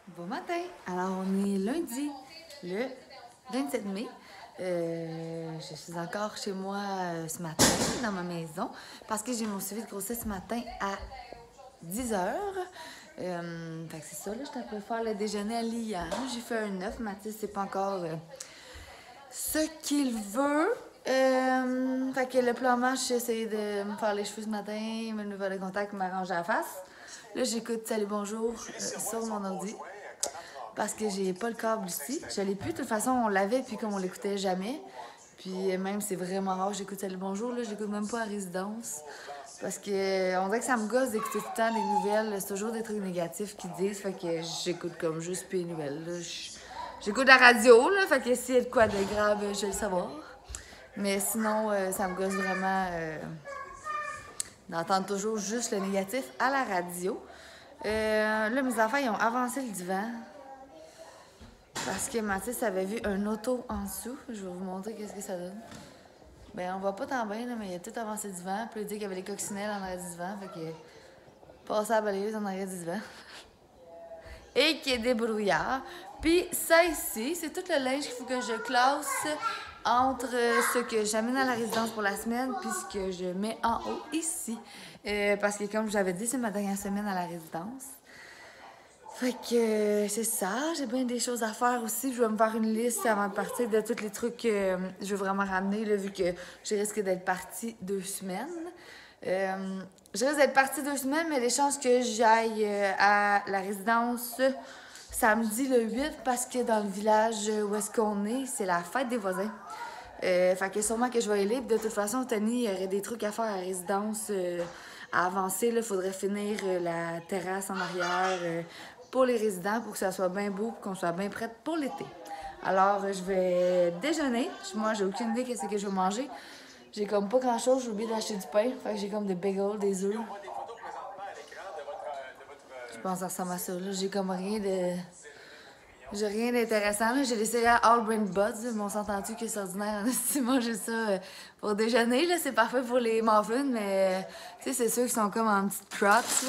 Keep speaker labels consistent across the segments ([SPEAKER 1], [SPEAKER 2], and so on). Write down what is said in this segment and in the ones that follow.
[SPEAKER 1] Bon matin! Alors, on est lundi, le 27 mai. Je suis encore chez moi ce matin, dans ma maison, parce que j'ai mon suivi de grossesse ce matin à 10h. Fait que c'est ça, là, je t'ai faire le déjeuner à Liane. J'ai fait un œuf. Mathis, c'est pas encore ce qu'il veut. Fait que le plan match, j'ai essayé de me faire les cheveux ce matin, me nouveau de contact, m'arranger la face. Là, j'écoute Salut Bonjour sur mon ordi. Parce que j'ai pas le câble ici. Je l'ai plus. De toute façon, on l'avait, puis comme on l'écoutait jamais. Puis même, c'est vraiment rare que j'écoute Salut Bonjour. Là, j'écoute même pas à résidence. Parce que on dirait que ça me gosse d'écouter tout le temps des nouvelles. C'est toujours des trucs négatifs qu'ils disent. Fait que j'écoute comme juste plus les nouvelles. Là, j'écoute la radio, là. Fait que s'il y a de quoi de grave, je vais le savoir. Mais sinon, ça me gosse vraiment d'entendre toujours juste le négatif à la radio. Là, mes enfants, ils ont avancé le divan. Parce que Mathis avait vu un auto en dessous. Je vais vous montrer qu'est-ce que ça donne. Ben, on voit pas tant bien, là, mais il a tout avancé du vent. Puis il dit qu'il y avait les coccinelles en arrière du divan. Fait qu'il passé à la balayeuse en arrière du divan. Et qu'il est débrouillard. Puis ça ici, c'est tout le linge qu'il faut que je classe entre ce que j'amène à la résidence pour la semaine puis ce que je mets en haut ici. Parce que comme je vous avais dit, c'est ma dernière semaine à la résidence. Fait que c'est ça, j'ai bien des choses à faire aussi. Je vais me faire une liste avant de partir de tous les trucs que je veux vraiment ramener, là, vu que je risque d'être partie 2 semaines. Je risque d'être partie 2 semaines, mais les chances que j'aille à la résidence samedi le 8, parce que dans le village où est-ce qu'on est, c'est la fête des voisins. Fait que sûrement que je vais y aller. De toute façon, Tony, il y aurait des trucs à faire à la résidence à avancer. Il faudrait finir la terrasse en arrière pour les résidents pour que ça soit bien beau, pour qu'on soit bien prête pour l'été. Alors, je vais déjeuner. Moi, j'ai aucune idée qu'est-ce que je vais manger. J'ai comme pas grand-chose. J'ai oublié d'acheter du pain. Fait que j'ai comme des bagels, des œufs. Je pense que ça ressemble à ça. J'ai comme rien de... J'ai rien d'intéressant. J'ai des céréales All Grain Buds. Mais on s'entend-tu que c'est ordinaire de manger ça pour déjeuner? C'est parfait pour les muffins, mais tu sais, c'est ceux qui sont comme en petites crottes.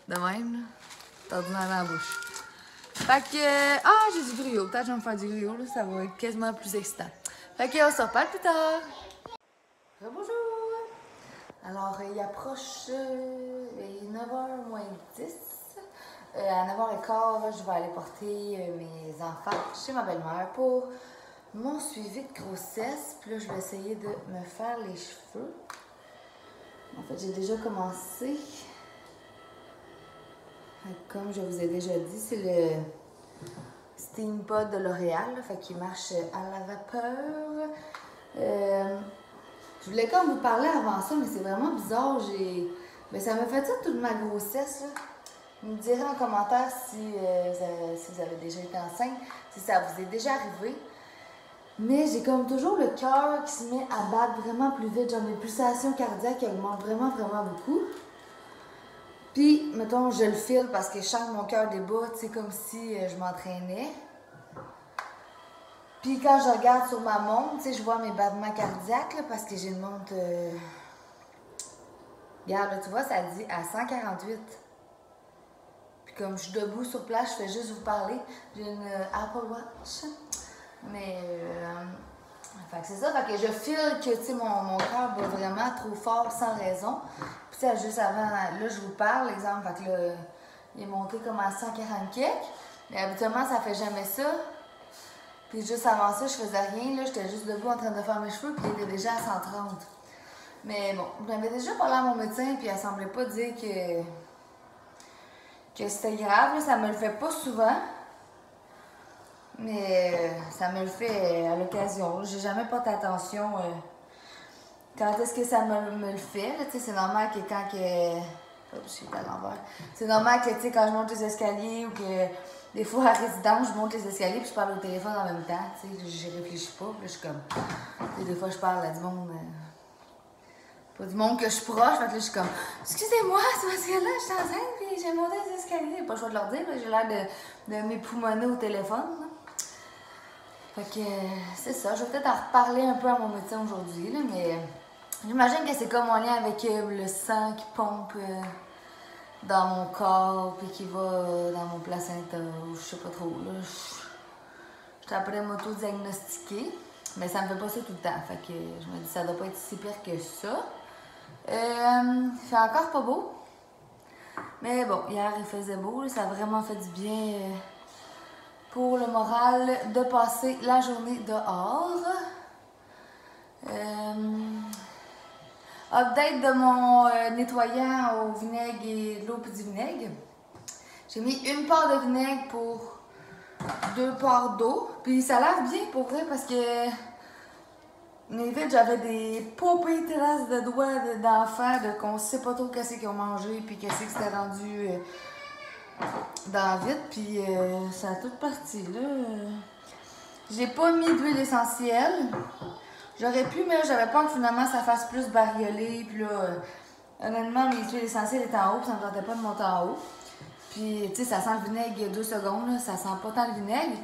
[SPEAKER 1] De même. Là. C'est ordinaire dans la bouche. Fait que... Ah, j'ai du griot. Peut-être que je vais me faire du griot. Là. Ça va être quasiment plus excitant. Fait que on se reparle plus tard. Bonjour! Alors, il approche 9h moins 10. À 9h15, je vais aller porter mes enfants chez ma belle-mère pour mon suivi de grossesse. Puis là, je vais essayer de me faire les cheveux. En fait, j'ai déjà commencé. Comme je vous ai déjà dit, c'est le Steam Pod de L'Oréal. Fait qu'il marche à la vapeur. Je voulais comme vous parler avant ça, mais c'est vraiment bizarre. Mais ça m'a fait ça toute ma grossesse. Là. Vous me direz en commentaire si vous avez déjà été enceinte, si ça vous est déjà arrivé. Mais j'ai comme toujours le cœur qui se met à battre vraiment plus vite. Genre mes pulsations cardiaques augmentent vraiment, vraiment beaucoup. Puis, mettons, je le file parce que je sens que mon cœur débat, tu sais, comme si je m'entraînais. Puis quand je regarde sur ma montre, tu sais, je vois mes battements cardiaques, là, parce que j'ai une montre... Regarde, là, tu vois, ça dit à 148. Puis comme je suis debout sur place, je fais juste vous parler. J'ai une Apple Watch. Mais... fait que c'est ça, fait que je file que, tu sais, mon cœur bat vraiment trop fort sans raison. Puis tu sais, juste avant, là, je vous parle, exemple, fait que là, il est monté comme à 140 quelques. Mais habituellement, ça fait jamais ça. Puis juste avant ça, je faisais rien, là, j'étais juste debout en train de faire mes cheveux, puis il était déjà à 130. Mais bon, j'avais déjà parlé à mon médecin, puis elle semblait pas dire que c'était grave, là, ça me le fait pas souvent. Mais ça me le fait à l'occasion. J'ai jamais porté attention quand est-ce que ça me le fait. C'est normal que quand que... Oups, je suis à l'envers. C'est normal que quand je monte les escaliers ou que des fois à résidence, je monte les escaliers puis je parle au téléphone en même temps. Je réfléchis pas. Puis là, je suis comme... Des fois, je parle à du monde... pas du monde que je suis proche. Fait que là, je suis comme... Excusez-moi, c'est parce que là, je suis enceinte puis j'ai monté les escaliers. J'ai pas le choix de leur dire. J'ai l'air de m'époumoner au téléphone. Là. Fait que c'est ça. Je vais peut-être en reparler un peu à mon médecin aujourd'hui, là, mais j'imagine que c'est comme en lien avec le sang qui pompe dans mon corps, puis qui va dans mon placenta, ou je sais pas trop, là. Je suis après m'auto-diagnostiquer, mais ça me fait pas ça tout le temps, fait que je me dis ça doit pas être si pire que ça. Il fait encore pas beau, mais bon, hier il faisait beau, là, ça a vraiment fait du bien pour le moral de passer la journée dehors. Update de mon nettoyant au vinaigre et de l'eau et du vinaigre. J'ai mis une part de vinaigre pour 2 parts d'eau. Puis ça lave bien pour vrai parce que mes vides, j'avais des paupées terrasses de doigts d'enfants qu'on sait pas trop qu'est-ce qu'ils ont mangé puis qu'est-ce que c'était rendu dans la vide. Puis ça a tout parti là. J'ai pas mis d'huile essentielle. J'aurais pu, mais là, j'avais peur que finalement ça fasse plus bariolé. Puis là, honnêtement, mes huiles essentielles étaient en haut, puis ça me tentait pas de monter en haut. Puis, tu sais, ça sent le vinaigre 2 secondes, là, ça sent pas tant le vinaigre.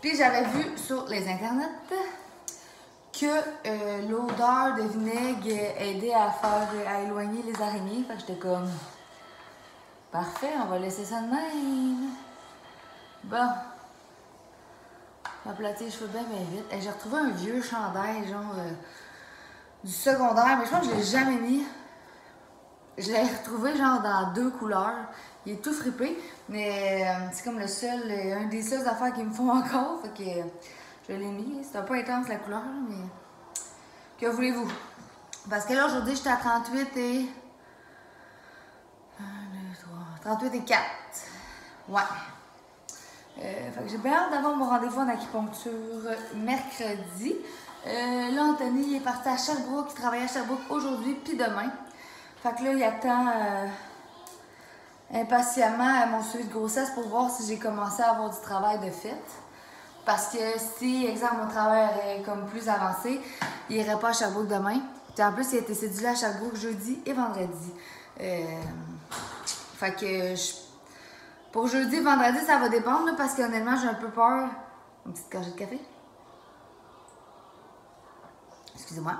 [SPEAKER 1] Puis, j'avais vu sur les internets que l'odeur de vinaigre aidait à éloigner les araignées. Fait que j'étais comme, parfait, on va laisser ça de même. Bon. M'aplatir les cheveux bien vite. Et j'ai retrouvé un vieux chandail, genre du secondaire, mais je pense que je l'ai jamais mis. Je l'ai retrouvé genre dans 2 couleurs. Il est tout fripé, mais c'est comme un des seules affaires qui me font encore. Fait que je l'ai mis. C'est un peu intense la couleur, mais que voulez-vous? Parce que là aujourd'hui j'étais à 38 et. 1, 2, 3. 38 et 4. Ouais. Fait que j'ai bien hâte d'avoir mon rendez-vous en acupuncture mercredi. Là, Anthony est parti à Sherbrooke, il travaille à Sherbrooke aujourd'hui puis demain. Fait que là, il attend impatiemment mon suivi de grossesse pour voir si j'ai commencé à avoir du travail de fait. Parce que si, exemple, mon travail est comme plus avancé, il irait pas à Sherbrooke demain. Puis en plus, il a été cédulé à Sherbrooke jeudi et vendredi. Fait que pour jeudi et vendredi, ça va dépendre là, parce qu'honnêtement, j'ai un peu peur. Une petite gorgée de café. Excusez-moi.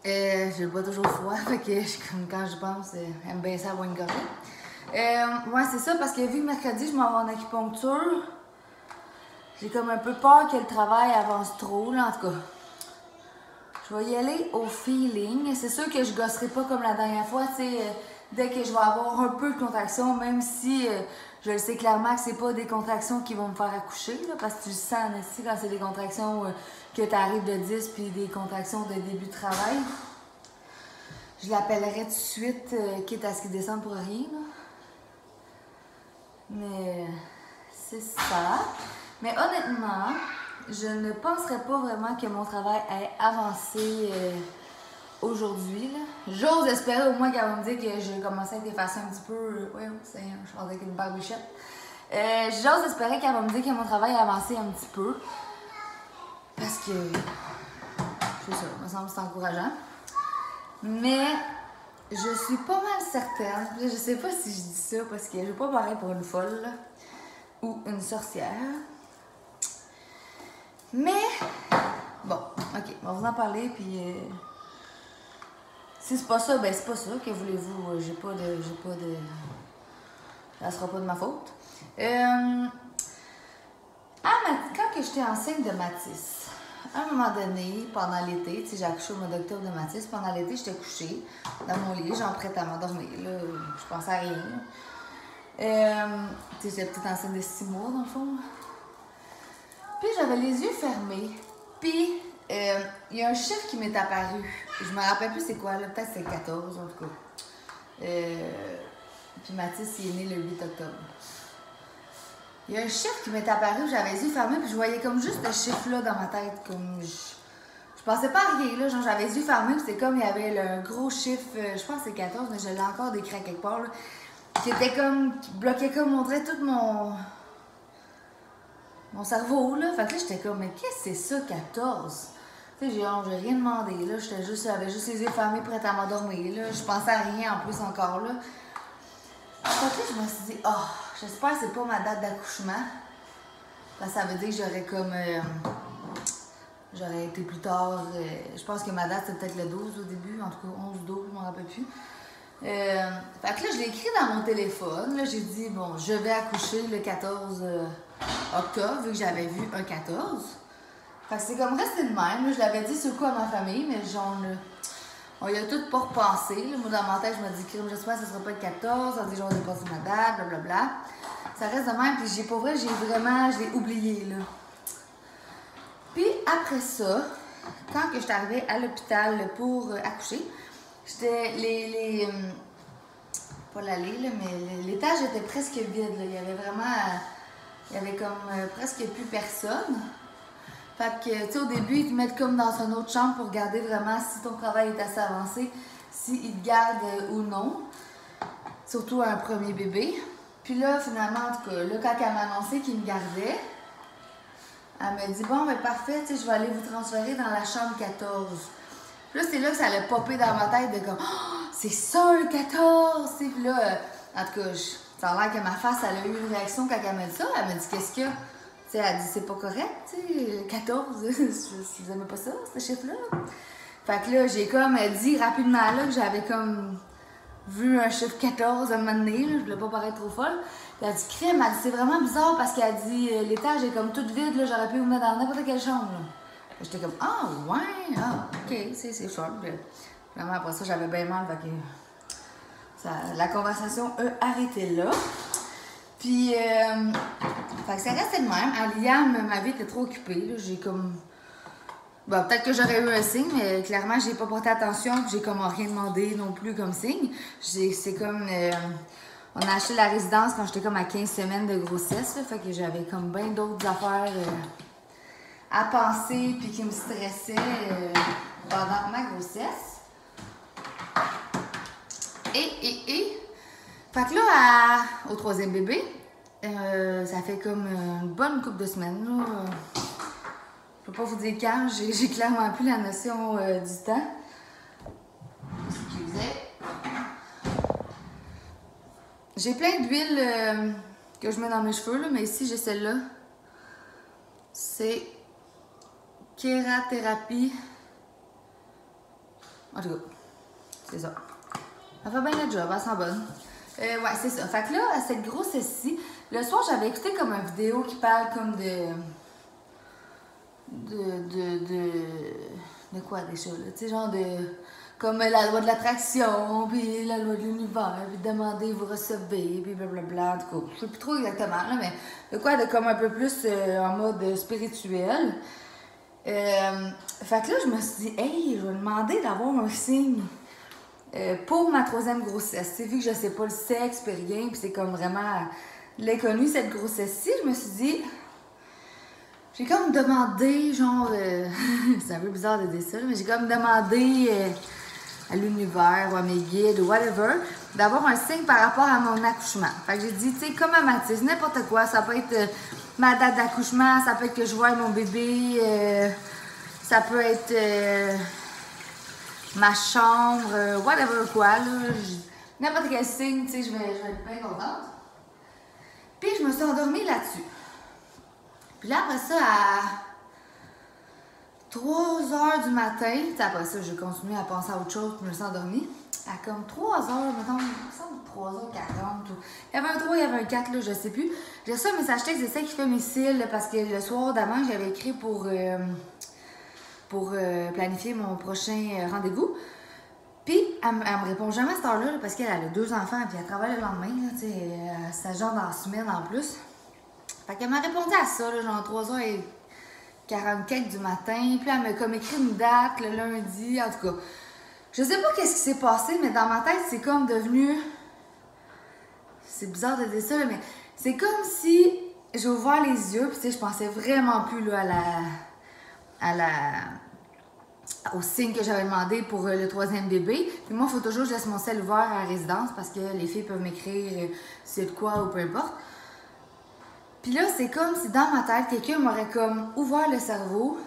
[SPEAKER 1] Je bois toujours froid, fait que comme quand je pense, j'aime bien ça avoir une gorgée. Ouais, c'est ça, parce que vu que mercredi, je m'en vais en acupuncture, j'ai comme un peu peur que le travail avance trop, là, en tout cas. Je vais y aller au feeling. C'est sûr que je gosserai pas comme la dernière fois, tu sais, dès que je vais avoir un peu de contraction, même si je le sais clairement que c'est pas des contractions qui vont me faire accoucher, là, parce que tu le sens aussi quand c'est des contractions que tu arrives de 10 puis des contractions de début de travail. Je l'appellerai tout de suite, quitte à ce qu'il descende pour rien. Là. Mais c'est ça. Mais honnêtement, je ne penserais pas vraiment que mon travail ait avancé aujourd'hui. J'ose espérer au moins qu'elle va me dire que j'ai commencé à être effacée un petit peu. Oui, c'est je pense avec une barbichette. J'ose espérer qu'elle va me dire que mon travail a avancé un petit peu. Parce que, c'est ça, me semble que c'est encourageant. Mais je suis pas mal certaine, je sais pas si je dis ça parce que je vais pas paraître pour une folle là, ou une sorcière. Mais, bon, ok, on va vous en parler, puis si c'est pas ça, ben c'est pas ça, que voulez-vous, j'ai pas de, ça sera pas de ma faute. Quand j'étais enceinte de Mathis, à un moment donné, pendant l'été, tu sais, j'ai accouché au mois d'octobre de Mathis, pendant l'été, j'étais couchée dans mon lit, genre prête à m'endormir, là, je pensais à rien. Tu sais, j'étais peut-être enceinte de 6 mois, dans le fond. Puis j'avais les yeux fermés, puis il y a un chiffre qui m'est apparu. Je me rappelle plus c'est quoi, là, peut-être c'est le 14, en tout cas. Puis Mathis, il est né le 8 octobre. Il y a un chiffre qui m'est apparu, j'avais les yeux fermés, puis je voyais comme juste ce chiffre-là dans ma tête, comme je pensais pas à rien, là, genre j'avais les yeux fermés, puis c'est comme il y avait un gros chiffre, je pense que c'est 14, mais je l'ai encore décrit à quelque part, là, qui était comme, qui bloquait comme, on dirait tout mon cerveau, là. Fait que là, j'étais comme, mais qu'est-ce que c'est ça, 14? Tu sais, j'ai rien demandé, là, j'avais juste les yeux fermés, prête à m'endormir, là, je pensais à rien en plus encore, là. Fait que là, je me suis dit, oh, j'espère que c'est pas ma date d'accouchement. Parce que ça veut dire que j'aurais comme. J'aurais été plus tard. Je pense que ma date, c'est peut-être le 12 au début, en tout cas 11 12, je m'en rappelle plus. Fait que là, je l'ai écrit dans mon téléphone. Là, j'ai dit, bon, je vais accoucher le 14 octobre, vu que j'avais vu un 14. Fait que c'est comme resté de même. Là, je l'avais dit sur le coup à ma famille, mais genre, on y a tout pas repensé. Là. Moi, dans ma tête, je me dis, j'espère que ce sera pas le 14. On dit, genre, j'ai passé ma date, blablabla. Ça reste de même, puis j'ai pas vrai, je l'ai oublié, là. Puis après ça, quand que j'étais arrivée à l'hôpital pour accoucher, j'étais pas l'allée, là, mais l'étage était presque vide. Là. Il y avait comme presque plus personne. Fait que, tu sais, au début, ils te mettent comme dans une autre chambre pour regarder vraiment si ton travail est assez avancé, s'ils te gardent ou non. Surtout un premier bébé. Puis là, finalement, en tout cas, là, quand elle m'a annoncé qu'il me gardait, elle m'a dit, bon, ben parfait, tu sais, je vais aller vous transférer dans la chambre 14. Puis là, c'est là que ça allait popper dans ma tête de comme, oh, c'est ça le 14! Puis là, en tout cas, ça a l'air que ma face, elle a eu une réaction quand elle m'a dit ça. Elle m'a dit, qu'est-ce qu'il y a? Tu sais, elle dit, c'est pas correct, tu sais, 14, je n'aimais pas ça, ce chiffre-là. Fait que là, j'ai comme dit rapidement là que j'avais comme vu un chiffre 14 à un moment donné, là, je voulais pas paraître trop folle. Puis elle a dit, crème, elle dit, c'est vraiment bizarre parce qu'elle a dit, l'étage est comme tout vide, là, j'aurais pu vous mettre dans n'importe quelle chambre. J'étais comme, ah, ouais, ah, ok, c'est short. Puis, vraiment, après ça, j'avais bien mal, fait que la conversation a arrêté là. Puis, fait que ça restait de même. À Liam, ma vie était trop occupée. J'ai comme. Bon, peut-être que j'aurais eu un signe, mais clairement, j'ai pas porté attention. Puis j'ai comme rien demandé non plus comme signe. C'est comme. On a acheté la résidence quand j'étais comme à 15 semaines de grossesse. Là, fait que j'avais comme bien d'autres affaires à penser puis qui me stressaient pendant ma grossesse. Fait que là, au troisième bébé, ça fait comme une bonne couple de semaines. Là. Je peux pas vous dire quand, j'ai clairement plus la notion du temps. Excusez. J'ai plein d'huile que je mets dans mes cheveux, là, mais ici j'ai celle-là. C'est kérathérapie. En tout cas, c'est ça. Elle fait bien le job, elle sent bonne. Ouais, c'est ça. Fait que là, cette grossesse-ci, le soir, j'avais écouté comme une vidéo qui parle comme de quoi déjà, là? Tu sais, genre de. Comme la loi de l'attraction, puis la loi de l'univers, puis demander, vous recevez, puis blablabla. En tout cas, je sais plus trop exactement, là, mais de quoi de comme un peu plus en mode spirituel. Fait que là, je me suis dit, hey, je vais demander d'avoir un signe. Pour ma troisième grossesse, tu sais, vu que je sais pas le sexe, puis rien, puis c'est comme vraiment l'inconnu, cette grossesse-ci, je me suis dit, j'ai comme demandé, genre, c'est un peu bizarre de dire ça, mais j'ai comme demandé à l'univers ou à mes guides ou whatever, d'avoir un signe par rapport à mon accouchement. Fait que j'ai dit, tu sais, comme à Mathis, n'importe quoi, ça peut être ma date d'accouchement, ça peut être que je vois mon bébé, ça peut être ma chambre, whatever quoi, là, n'importe quel signe, tu sais, je vais être bien contente. Puis je me suis endormie là-dessus. Puis là, après ça, à 3 h du matin, après ça, j'ai continué à penser à autre chose, puis je me suis endormie. À comme 3 h, mettons, il me semble 3 h 40. Il y avait un 3, il y avait un 4, là, je sais plus. J'ai reçu un message texte, c'est ça qui fait mes cils, là, parce que le soir d'avant, j'avais écrit pour planifier mon prochain rendez-vous. Puis, elle me répond jamais à cette heure-là, parce qu'elle a 2 enfants, puis elle travaille le lendemain, là, tu sais, ça genre dans la semaine en plus. Fait qu'elle m'a répondu à ça, là, genre 3 h 44 du matin. Puis elle m'a comme écrit une date, le lundi, en tout cas. Je sais pas qu'est-ce qui s'est passé, mais dans ma tête, c'est comme devenu... C'est bizarre de dire ça, là, mais c'est comme si j'ai ouvert les yeux, puis tu sais, je pensais vraiment plus là, au signe que j'avais demandé pour le troisième bébé. Puis moi, il faut toujours que je laisse mon sel ouvert à la résidence parce que les filles peuvent m'écrire c'est de quoi ou peu importe. Puis là, c'est comme si dans ma tête, quelqu'un m'aurait comme ouvert le cerveau.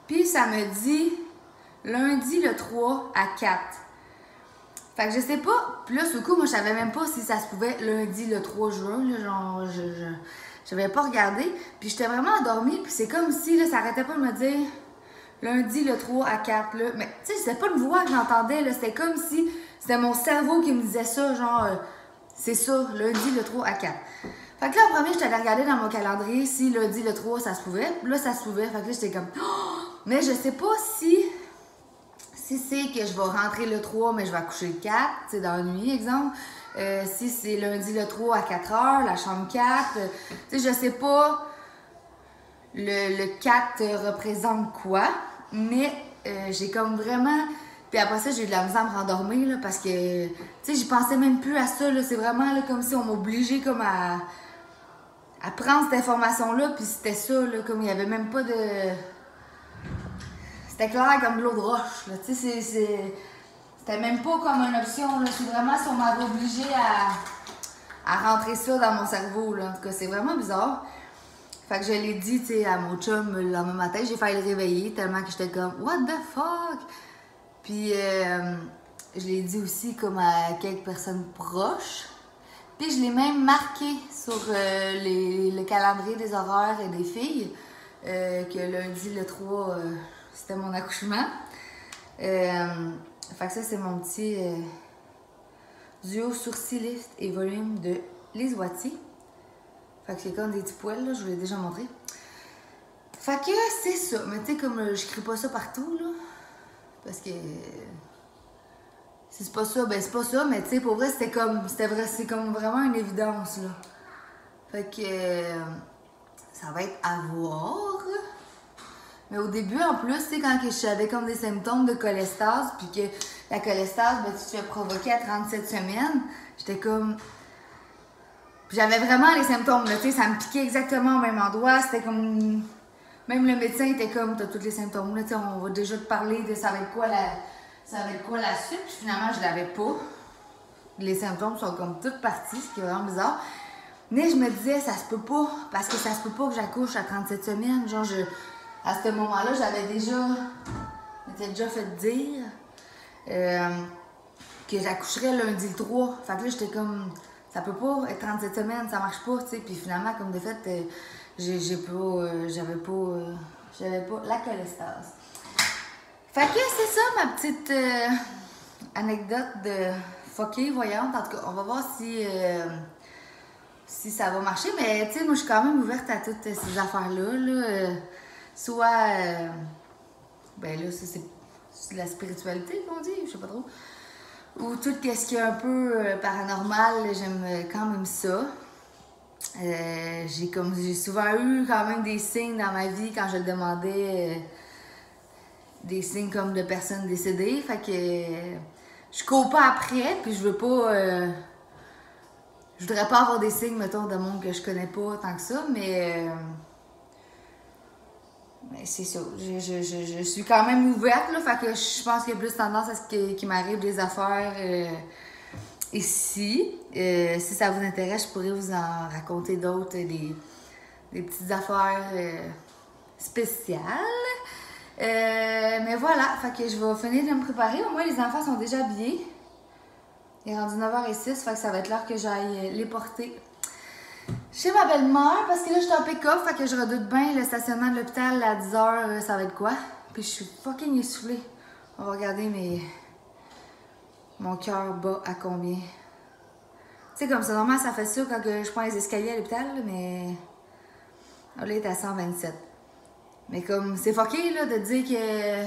[SPEAKER 1] Puis ça me dit lundi le 3 à 4. Fait que je sais pas. Puis là, sur le coup, moi, je savais même pas si ça se pouvait lundi le 3 juin. Là, genre, j'avais pas regardé. Puis j'étais vraiment endormie. Puis c'est comme si là, ça arrêtait pas de me dire lundi le 3 à 4. Là. Mais tu sais, c'était pas une voix que j'entendais. C'était comme si C'était mon cerveau qui me disait ça, genre, c'est ça, lundi le 3 à 4. Fait que là, en premier, j'étais allée regarder dans mon calendrier si lundi le 3, ça se pouvait. Là, ça se pouvait. Fait que là, j'étais comme, oh! Mais je sais pas si c'est que je vais rentrer le 3, mais je vais accoucher le 4, tu sais, dans la nuit, exemple. Si c'est lundi le 3 à 4 heures, la chambre 4, tu sais, je sais pas le 4 représente quoi, mais j'ai comme vraiment... Puis après ça, j'ai eu de la misère à me rendormir, là, parce que, tu sais, j'y pensais même plus à ça, là. C'est vraiment, là, comme si on m'obligeait comme à prendre cette information-là, puis c'était ça, là, comme il n'y avait même pas de... C'était clair comme de l'eau de roche, là, tu sais, c'était même pas comme une option, là. C'est vraiment si on m'avait obligé à rentrer ça dans mon cerveau, là. En tout cas, c'est vraiment bizarre. Fait que je l'ai dit, tu sais, à mon chum le lendemain matin, j'ai failli le réveiller tellement que j'étais comme « What the fuck? » Puis je l'ai dit aussi comme à quelques personnes proches. Puis je l'ai même marqué sur le calendrier des horaires et des filles que lundi le 3, c'était mon accouchement. Fait que ça, c'est mon petit duo sourciliste et volume de Lise Wattier. Fait que c'est comme des petits poils, là, je vous l'ai déjà montré. Fait que c'est ça. Mais tu sais, comme je crie pas ça partout, là. Parce que si c'est pas ça, ben c'est pas ça. Mais tu sais, pour vrai, c'est comme vraiment une évidence, là. Fait que ça va être à voir. Mais au début, en plus, tu sais, quand j'avais comme des symptômes de cholestase, puis que la cholestase, ben, tu te fais provoquer à 37 semaines, j'étais comme... Puis j'avais vraiment les symptômes, là, tu sais, ça me piquait exactement au même endroit, c'était comme... Même le médecin était comme, t'as tous les symptômes, là, tu sais, on va déjà te parler de ça va être quoi la suite, puis finalement, je l'avais pas. Les symptômes sont comme toutes parties, ce qui est vraiment bizarre. Mais je me disais, ça se peut pas, parce que ça se peut pas que j'accouche à 37 semaines, genre, à ce moment-là, je m'étais déjà fait dire que j'accoucherais lundi le 3. Fait que là, j'étais comme, ça peut pas être 37 semaines, ça marche pas, tu sais. Puis finalement, comme de fait, j'avais pas la cholestase. Fait que c'est ça, ma petite anecdote de fuckée voyante. En tout cas, on va voir si ça va marcher. Mais tu sais, moi, je suis quand même ouverte à toutes ces affaires-là, là. Soit, ben là, ça c'est de la spiritualité qu'on dit, je sais pas trop. Ou tout ce qui est un peu paranormal, j'aime quand même ça. J'ai souvent eu quand même des signes dans ma vie quand je le demandais, des signes comme de personnes décédées. Fait que je cours pas après, puis je veux pas... je voudrais pas avoir des signes, mettons, de monde que je connais pas tant que ça, mais c'est ça. Je suis quand même ouverte, là. Fait que je pense qu'il y a plus tendance à ce qu'il m'arrive des affaires ici. Si ça vous intéresse, je pourrais vous en raconter d'autres, des petites affaires spéciales. Mais voilà, fait que je vais finir de me préparer. Au moins, les enfants sont déjà habillés. Il est rendu 9h06, fait que ça va être l'heure que j'aille les porter chez ma belle-mère, parce que là, je suis en pick-up, fait que je redoute bien le stationnement de l'hôpital à 10h, ça va être quoi? Puis je suis fucking essoufflée. On va regarder mon cœur bat à combien. Tu sais, comme ça, normalement, ça fait ça quand je prends les escaliers à l'hôpital, mais... Là, il est à 127. Mais comme, c'est fucké, là, de dire que...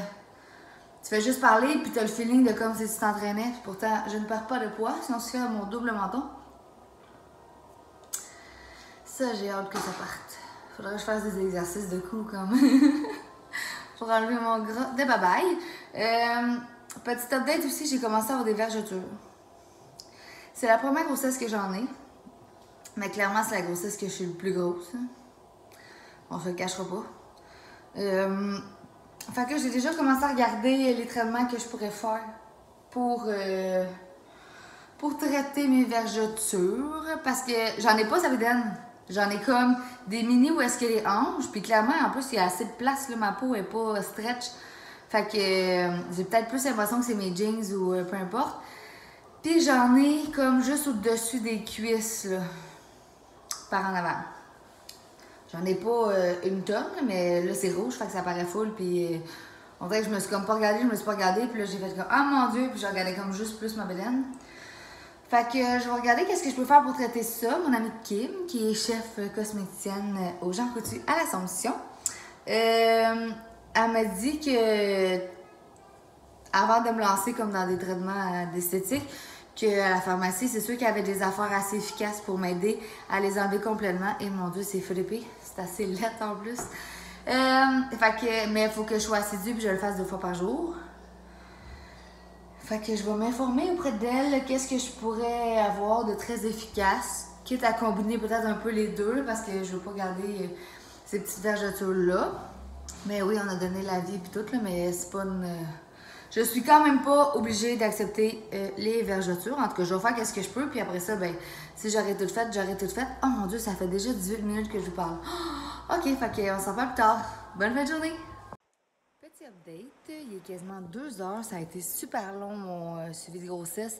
[SPEAKER 1] Tu fais juste parler, puis t'as le feeling de comme si tu t'entraînais, puis pourtant, je ne perds pas de poids, sinon c'est mon double menton. Ça, j'ai hâte que ça parte. Faudrait que je fasse des exercices de cou, comme... pour enlever mon gras de babaille. Petite update aussi, j'ai commencé à avoir des vergetures. C'est la première grossesse que j'en ai. Mais clairement, c'est la grossesse que je suis le plus grosse. Hein. On se le cachera pas. Fait que j'ai déjà commencé à regarder les traitements que je pourrais faire pour traiter mes vergetures. Parce que j'en ai pas, ça me donne. J'en ai comme des mini où est-ce que les hanches. Puis clairement, en plus, il y a assez de place. Là, ma peau est pas stretch. Fait que j'ai peut-être plus l'impression que c'est mes jeans ou peu importe. Puis j'en ai comme juste au-dessus des cuisses, là, par en avant. J'en ai pas une tonne, mais là, c'est rouge, fait que ça paraît full. Puis On dirait que je me suis comme pas regardée, je me suis pas regardée, puis là j'ai fait comme ah mon Dieu, puis je regardais comme juste plus ma bédaine. Fait que je vais regarder qu'est-ce que je peux faire pour traiter ça. Mon amie Kim, qui est chef cosméticienne au Jean Coutu à l'Assomption, elle m'a dit que avant de me lancer comme dans des traitements d'esthétique, qu'à la pharmacie, c'est sûr qu'il y avait des affaires assez efficaces pour m'aider à les enlever complètement. Et mon Dieu, c'est flippé. C'est assez laid en plus. Mais il faut que je sois assidue et que je le fasse 2 fois par jour. Fait que je vais m'informer auprès d'elle qu'est-ce que je pourrais avoir de très efficace, quitte à combiner peut-être un peu les deux parce que je veux pas garder ces petites vergetures-là. Mais oui, on a donné la vie et tout, là, mais c'est pas une... Je suis quand même pas obligée d'accepter les vergetures. En tout cas, je vais faire qu'est-ce que je peux. Puis après ça, ben, si j'aurais tout fait, j'aurais tout fait. Oh mon Dieu, ça fait déjà 18 minutes que je vous parle. Oh, OK, fait qu'on s'en parle plus tard. Bonne fin de journée! Petit update, il est quasiment 2 heures. Ça a été super long, mon suivi de grossesse.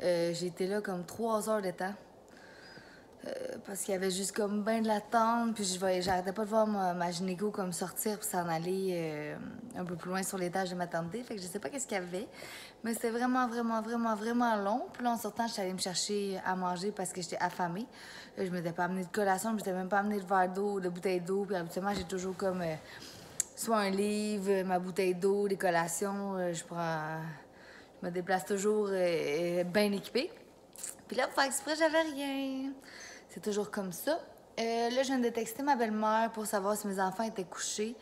[SPEAKER 1] J'ai été là comme 3 heures de temps. Parce qu'il y avait juste comme ben de l'attente, puis j'arrêtais pas de voir ma gynéco comme sortir pour s'en aller un peu plus loin sur l'étage de maternité. Fait que je sais pas qu'est-ce qu'il y avait, mais c'était vraiment, vraiment, vraiment, vraiment long. Puis là, en sortant, je suis allée me chercher à manger parce que j'étais affamée. Je m'étais pas amenée de collation, je m'étais même pas amenée de verre d'eau, de bouteille d'eau. Puis habituellement, j'ai toujours comme soit un livre, ma bouteille d'eau, des collations. Je me déplace toujours bien équipée. Puis là, pour faire exprès, j'avais rien. C'est toujours comme ça. Là, je viens de texter ma belle-mère pour savoir si mes enfants étaient couchés.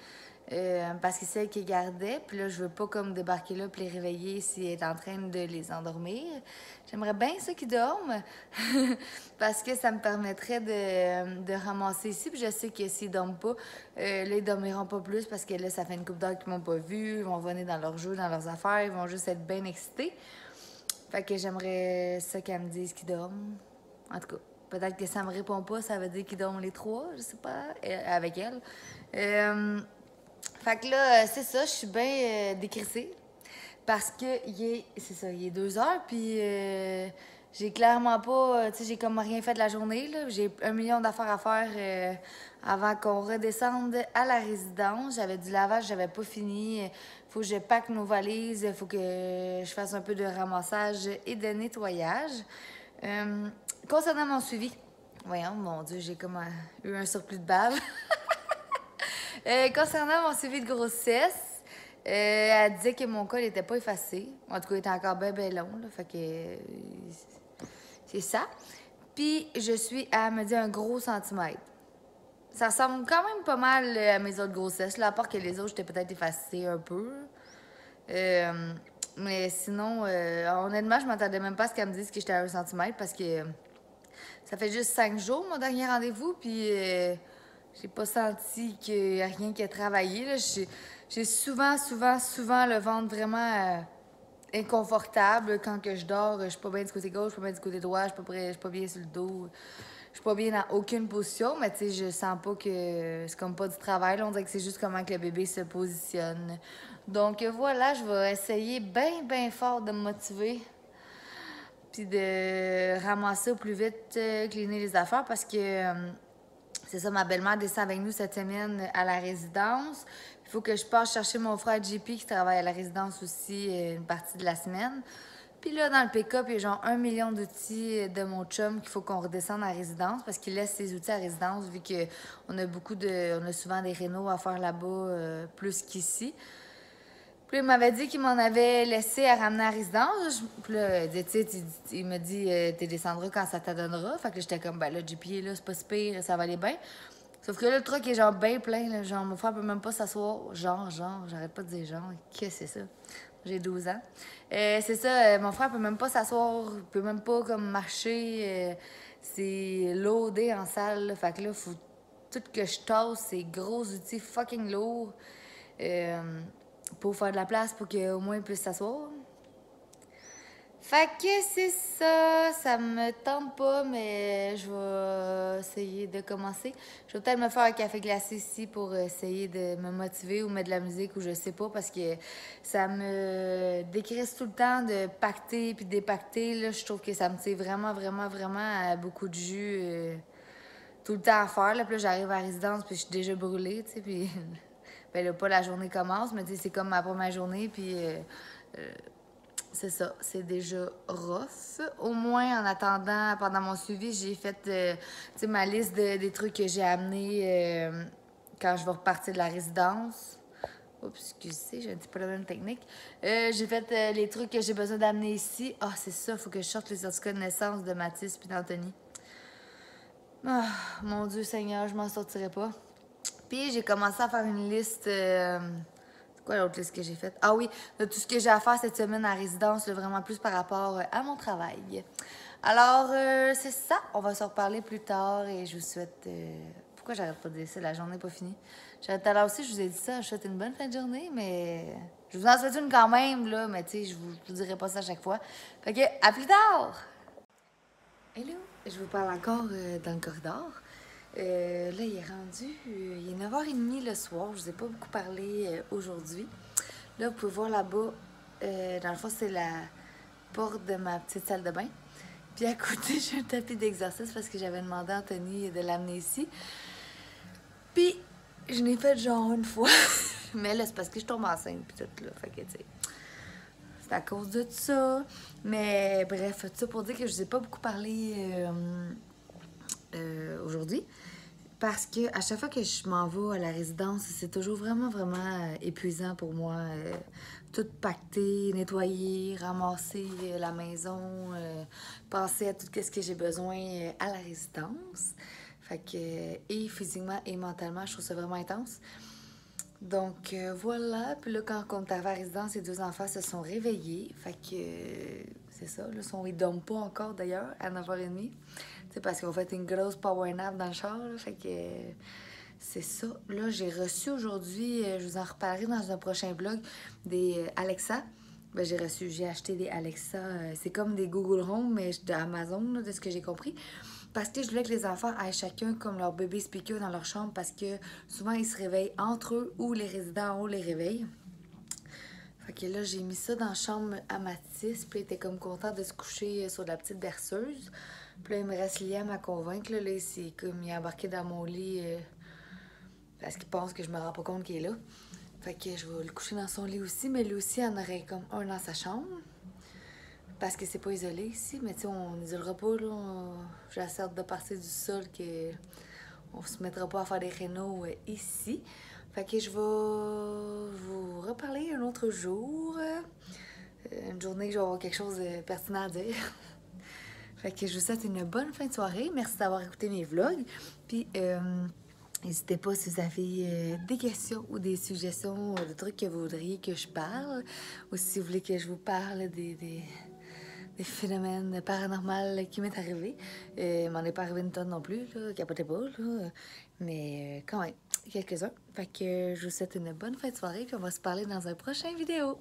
[SPEAKER 1] Parce que c'est elle qui les gardait. Puis là, je veux pas comme débarquer là puis les réveiller si elle est en train de les endormir. J'aimerais bien ça qu'ils dorment. Parce que ça me permettrait de ramasser ici. Puis je sais que s'ils dorment pas, là, ils dormiront pas plus parce que là, ça fait une couple d'heures qu'ils m'ont pas vu. Ils vont venir dans leurs jeux, dans leurs affaires. Ils vont juste être bien excités. Fait que j'aimerais ça qu'elle me dise qu'ils dorment. En tout cas, peut-être que ça me répond pas, ça veut dire qu'ils dorment les 3, je sais pas, avec elle. Fait que là, c'est ça, je suis bien décrissée. Parce que il est 2 heures, puis j'ai clairement pas, tu sais, j'ai comme rien fait de la journée, là. J'ai 1 million d'affaires à faire avant qu'on redescende à la résidence. J'avais du lavage, j'avais pas fini. Faut que je pack nos valises, faut que je fasse un peu de ramassage et de nettoyage. Concernant mon suivi, voyons, mon Dieu, j'ai comme eu un surplus de bave. Concernant mon suivi de grossesse, elle disait que mon col n'était pas effacé. En tout cas, il était encore bien, bien long. Là, fait que c'est ça. Puis, je suis à, me dit, un gros centimètre. Ça ressemble quand même pas mal à mes autres grossesses, là, à part que les autres, j'étais peut-être effacée un peu. Mais sinon, honnêtement, je m'attendais même pas à ce qu'elle me dise que j'étais à 1 centimètre parce que ça fait juste 5 jours, mon dernier rendez-vous, puis j'ai pas senti qu'il y a rien qui a travaillé. Là. J'ai souvent, souvent, souvent le ventre vraiment inconfortable. Quand que je dors, je suis pas bien du côté gauche, je suis pas bien du côté droit, je suis pas bien sur le dos. Je suis pas bien dans aucune position, mais tu sais, je sens pas que c'est comme pas du travail. Là. On dirait que c'est juste comment que le bébé se positionne. Donc voilà, je vais essayer bien, bien fort de me motiver puis de ramasser au plus vite, cleaner les affaires parce que c'est ça, ma belle-mère descend avec nous cette semaine à la résidence. Il faut que je passe chercher mon frère JP qui travaille à la résidence aussi une partie de la semaine. Puis là, dans le pick-up, il y a genre 1 million d'outils de mon chum qu'il faut qu'on redescende à la résidence parce qu'il laisse ses outils à la résidence vu qu'on a on a souvent des rénaux à faire là-bas plus qu'ici. Puis il m'avait dit qu'il m'en avait laissé à ramener à la résidence. Puis là, il me dit, tu descendras quand ça t'adonnera. Fait que j'étais comme, ben là, JP est là, c'est pas si pire, ça va aller bien. Sauf que là, le truck est genre bien plein. Là, genre, mon frère peut même pas s'asseoir. Genre, j'arrête pas de dire genre. Qu'est-ce que c'est ça? J'ai 12 ans. C'est ça, mon frère peut même pas s'asseoir, peut même pas comme marcher. C'est loadé en salle. Là, fait que là, faut tout que je tasse ces gros outils fucking lourds. Pour faire de la place pour qu'au moins il puisse s'asseoir. Fait que c'est ça, ça me tente pas, mais je vais essayer de commencer. Je vais peut-être me faire un café glacé ici pour essayer de me motiver ou mettre de la musique ou je sais pas parce que ça me décrisse tout le temps de pacter puis dépacter. Là, je trouve que ça me tire vraiment, vraiment, vraiment à beaucoup de jus tout le temps à faire. Là, puis là, j'arrive à la résidence puis je suis déjà brûlée, tu sais, puis... Ben là, pas la journée commence, mais tu sais, c'est comme ma première journée, puis c'est ça, c'est déjà rough. Au moins, en attendant, pendant mon suivi, j'ai fait tu sais, ma liste des trucs que j'ai amenés quand je vais repartir de la résidence. Oups, excusez, j'ai un petit peu la même technique. J'ai fait les trucs que j'ai besoin d'amener ici. Ah, c'est ça, il faut que je sorte les certificats de naissance de Mathis puis d'Anthony. Ah, mon Dieu Seigneur, je m'en sortirai pas. Puis j'ai commencé à faire une liste. C'est quoi l'autre liste que j'ai faite? Ah oui, de tout ce que j'ai à faire cette semaine à résidence, là, vraiment plus par rapport à mon travail. Alors, c'est ça. On va se reparler plus tard et je vous souhaite. Pourquoi j'arrête pas de dire ça? La journée n'est pas finie. J'arrête tout à l'heure aussi, je vous ai dit ça. Je souhaite une bonne fin de journée, mais. Je vous en souhaite une quand même, là, mais tu sais, je vous dirai pas ça à chaque fois. Fait que, à plus tard! Hello! Je vous parle encore dans le corridor. Là, il est rendu. Il est 9h30 le soir. Je vous ai pas beaucoup parlé aujourd'hui. Là, vous pouvez voir là-bas. Dans le fond, c'est la porte de ma petite salle de bain. Puis à côté, j'ai un tapis d'exercice parce que j'avais demandé à Anthony de l'amener ici. Puis, je n'ai fait genre une fois. Mais là, c'est parce que je tombe enceinte. Puis tout, là. Fait que, tu sais. C'est à cause de ça. Mais bref, tout ça pour dire que je vous ai pas beaucoup parlé aujourd'hui. Parce que à chaque fois que je m'en vais à la résidence, c'est toujours vraiment, vraiment épuisant pour moi. Tout pacter, nettoyer, ramasser la maison, penser à tout ce que j'ai besoin à la résidence. Fait que, et physiquement et mentalement, je trouve ça vraiment intense. Donc voilà, puis là, quand on est arrivé à la résidence, les deux enfants se sont réveillés. Fait que c'est ça, là, ils dorment pas encore d'ailleurs, à 9h30. C'est parce qu'on fait une grosse power nap dans le char, là, fait que c'est ça. Là, j'ai reçu aujourd'hui, je vous en reparlerai dans un prochain vlog, des Alexa. Ben, j'ai acheté des Alexa, c'est comme des Google Home, mais d'Amazon, de ce que j'ai compris. Parce que je voulais que les enfants aient chacun comme leur bébé speaker dans leur chambre parce que souvent ils se réveillent entre eux ou les résidents en haut les réveillent. Fait que là, j'ai mis ça dans la chambre à Mathis, puis il était comme content de se coucher sur la petite berceuse. Puis là, il me reste Liam à convaincre. Là, c'est comme il est embarqué dans mon lit parce qu'il pense que je me rends pas compte qu'il est là. Fait que je vais le coucher dans son lit aussi, mais lui aussi en aurait comme un dans sa chambre. Parce que c'est pas isolé ici, mais tu sais, on n'isolera pas, là. J'ai assez hâte de partir du sol que on se mettra pas à faire des rénaux ici. Fait que je vais vous reparler un autre jour. Une journée que je vais avoir quelque chose de pertinent à dire. Fait que je vous souhaite une bonne fin de soirée. Merci d'avoir écouté mes vlogs. Puis, n'hésitez pas si vous avez des questions ou des suggestions de trucs que vous voudriez que je parle. Ou si vous voulez que je vous parle des phénomènes paranormaux qui m'est arrivé. M'en est pas arrivé une tonne non plus, là, capotez pas, là. Mais quand même, quelques-uns. Fait que je vous souhaite une bonne fin de soirée, puis on va se parler dans un prochain vidéo.